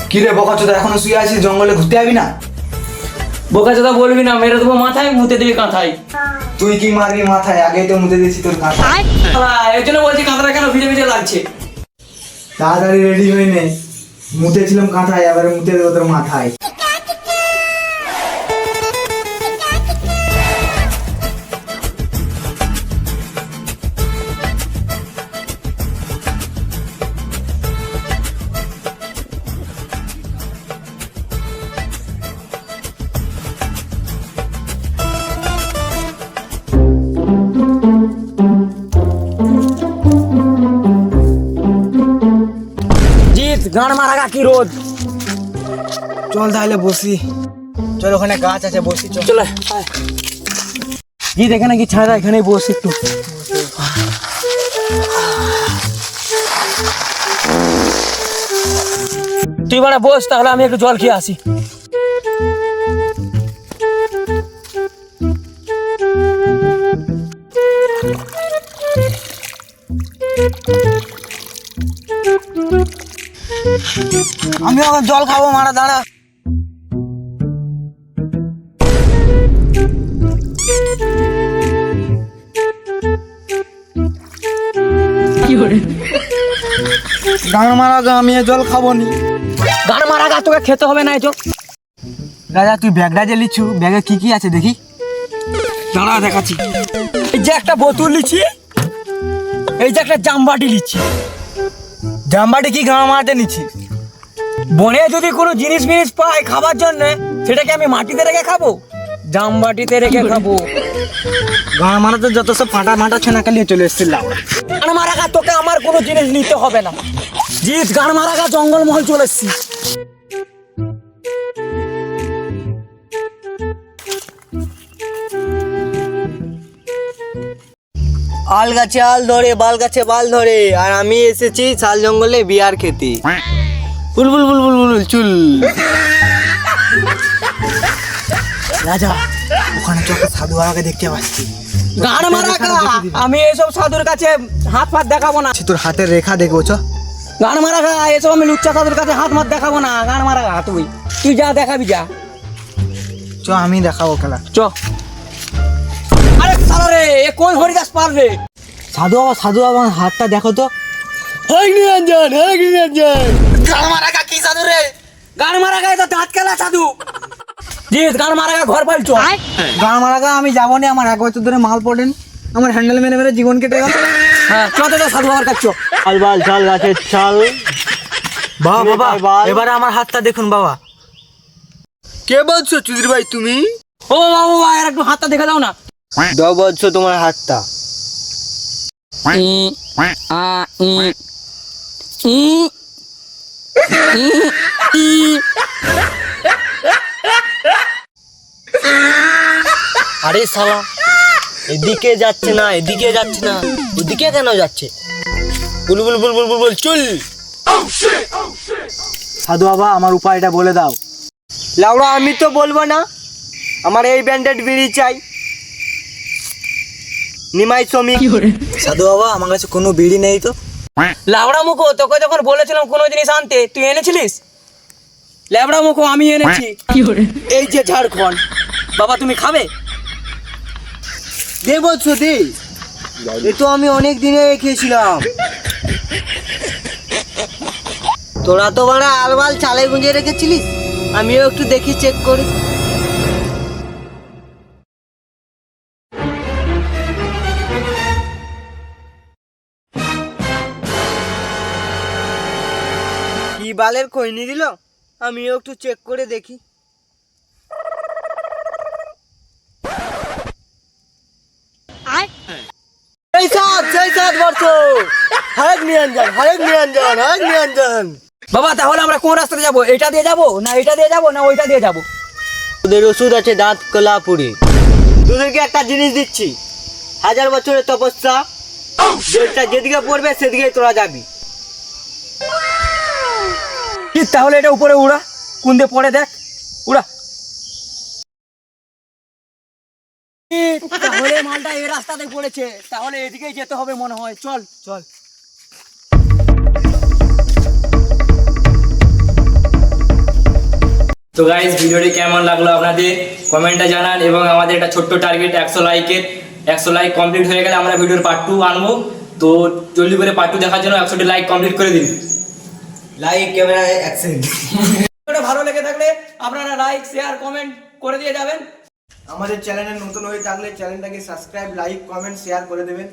কি রে বোকাচোদা, এখনো শুয়ে আছিস? জঙ্গলে ঘুরতে যাবি না? বোকাচোদা বলবি না, মেরে দেবো মাথায়, মুতে দিবি কাঁথায়। তুই কি মারবি মাথায়? আগেই তো মুতে দিয়েছি তোর কাঁথায়। এর জন্য বলছি কাঁথাটা কেন ভিজে ভিজে লাগছে। তাড়াতাড়ি রেডি হয়ে নে, মুতেছিলাম কাঁথায়, এবারে মুতে দেবো তোর মাথায়। জিৎ গান মারা কি রোদ। চল তাহলে বসি, চল ওখানে গাছ আছে, বসি চল। চলে জিৎ এখানে কি ছাড়া, এখানেই বস একটু। তুই বাড়া বস, তাহলে আমি একটু জল খেয়ে আসি। আমি এখন জল খাবো, মারা দাঁড়া। গান মারা গা, আমি জল খাবো নি। গান মারা গা, তোকে খেতে হবে না এই চল। রাজা তুই ব্যাগটা যে লিচ্ছু, ব্যাগে কি কি আছে দেখি। দাঁড়া দেখাচ্ছি। এই যে একটা বোতল লিচ্ছি, এই যে একটা জামবাটি লিচ্ছি। জামবাটি কি গান মারাতে নিচ্ছি? বনে যদি কোনো জিনিস মিনিস পাই খাবার জন্য, সেটাকে আমি মাটিতে রেখে খাবো? জামবাটিতে রেখে খাবো। গান মারাতে যত সব ফাটা ফাটা ছেনাকে নিয়ে চলে এসেছিল লাউড়া। গান মারা গা, তোকে আমার কোনো জিনিস নিতে হবে না। জিৎ গান মারা গা, জঙ্গলমহল চলে এসছি। আল গাছে আল ধরে, বাল গাছে বাল ধরে, আর আমি এসেছি শাল জঙ্গলে বিয়ার খেতে। বুলবুল বুলবুল বুলবুল চুল। রাজা ওখানে তো একটা সাধু বাবাকে দেখতে পাচ্ছি। গান মারা গা, আমি এসব সাধুর কাছে হাত ফাত দেখাবো না। তোর হাতের রেখা দেখবো চ। গান মারা গা, এসব আমি লুচ্চা সাধুর কাছে হাত মাত দেখাবো না। গান মারা গা, তুই তুই যা দেখাবি যা। চ আমি দেখাবো খেলা। চ। আরে সালা রে, এ কোন হরিদাস পাল রে? সাধু বাবা হাতটা দেখো তো। হই নিরঞ্জন, হই নিরঞ্জন। গান মারা গা কি সাধু রে? গান মারা গা তো দাঁত খেলা সাধু। জিৎ গান মারা গা, ঘর পাইল চ। গান মারা গা আমি যাবো না, আমার 1 বছর ধরে মাল পড়েন, আমার হ্যান্ডেল মেরে মেরে জীবন কেটে গেল। হ্যাঁ চ তো সাধু বাবার কাছে চ। আল বাল শাল গাছের ছাল। বাবা এবারে আমার হাতটা দেখুন বাবা। কে বলছো চুদির ভাই তুমি? ও বাবা, আর একটু হাতটা দেখে দাও না। দাও বলছো তোমার হাতটা। আরে শালা, এদিকে যাচ্ছে না, এদিকে যাচ্ছে না, ওদিকে কেন যাচ্ছে? বুলবুল বুলবুল বুলবুল চুল। সাধু বাবা আমার উপায়টা বলে দাও। লাউড়া আমি তো বলবো না, আমার এই ব্যান্ডেড বিড়ি চাই। নিমাই শ্রমিক। সাধু বাবা আমার কাছে কোনো বিড়ি নেই তো। লাবড়া মুখো, তোকে যখন বলেছিলাম কোনো জিনিস আনতে, তুই এনেছিলিস? ল্যাবড়া মুখো, আমি এনেছি। এই যে ঝাড়খণ্ড। বাবা তুমি খাবে? দে বলছো দে, এ তো আমি অনেক দিনে খেয়েছিলাম। তোরা তো বাড়া আলবাল চালে গুঁজে রেখেছিলিস, আমিও একটু দেখি চেক করি। কি বালের কইনি দিল, আমিও একটু চেক করে দেখি। এই সাত বর্ষ, হারেক নিরঞ্জন, হারেক নিরঞ্জন, হারেক নিরঞ্জন। বাবা তাহলে আমরা কোন রাস্তাতে যাবো? এটা দিয়ে যাবো না এটা দিয়ে যাবো না ওইটা দিয়ে যাবো? তোদের ওষুধ আছে দাঁত কলাপুরে। তোদেরকে একটা জিনিস দিচ্ছি, 1000 বছরের তপস্যা, যেটা যেদিকে পড়বে সেদিকে তোরা যাবি। তাহলে এটা উপরে উড়া, কোন দিয়ে পড়ে দেখ, উড়া। তাহলে মালটা এই রাস্তাতে পড়েছে, তাহলে এদিকেই যেতে হবে মনে হয়। চল চল। তো গাইস ভিডিওটি কেমন লাগলো আপনাদের কমেন্টে জানান, এবং আমাদের একটা ছোট্ট টার্গেট 100 লাইক কমপ্লিট হয়ে গেলে আমরা ভিডিওর পার্ট 2 আনবো। তো জলদি করে পার্ট 2 দেখার জন্য 100টি লাইক কমপ্লিট করে দিন। Like camera action. ভিডিওটা ভালো লেগে থাকলে আপনারা লাইক শেয়ার কমেন্ট করে দিয়ে যাবেন। আমাদের চ্যানেলে নতুন হয়ে থাকলে চ্যানেলটাকে সাবস্ক্রাইব, লাইক, কমেন্ট, শেয়ার করে দেবেন।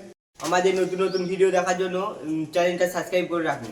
আমাদের নতুন নতুন ভিডিও দেখার জন্য চ্যানেলটা সাবস্ক্রাইব করে রাখুন।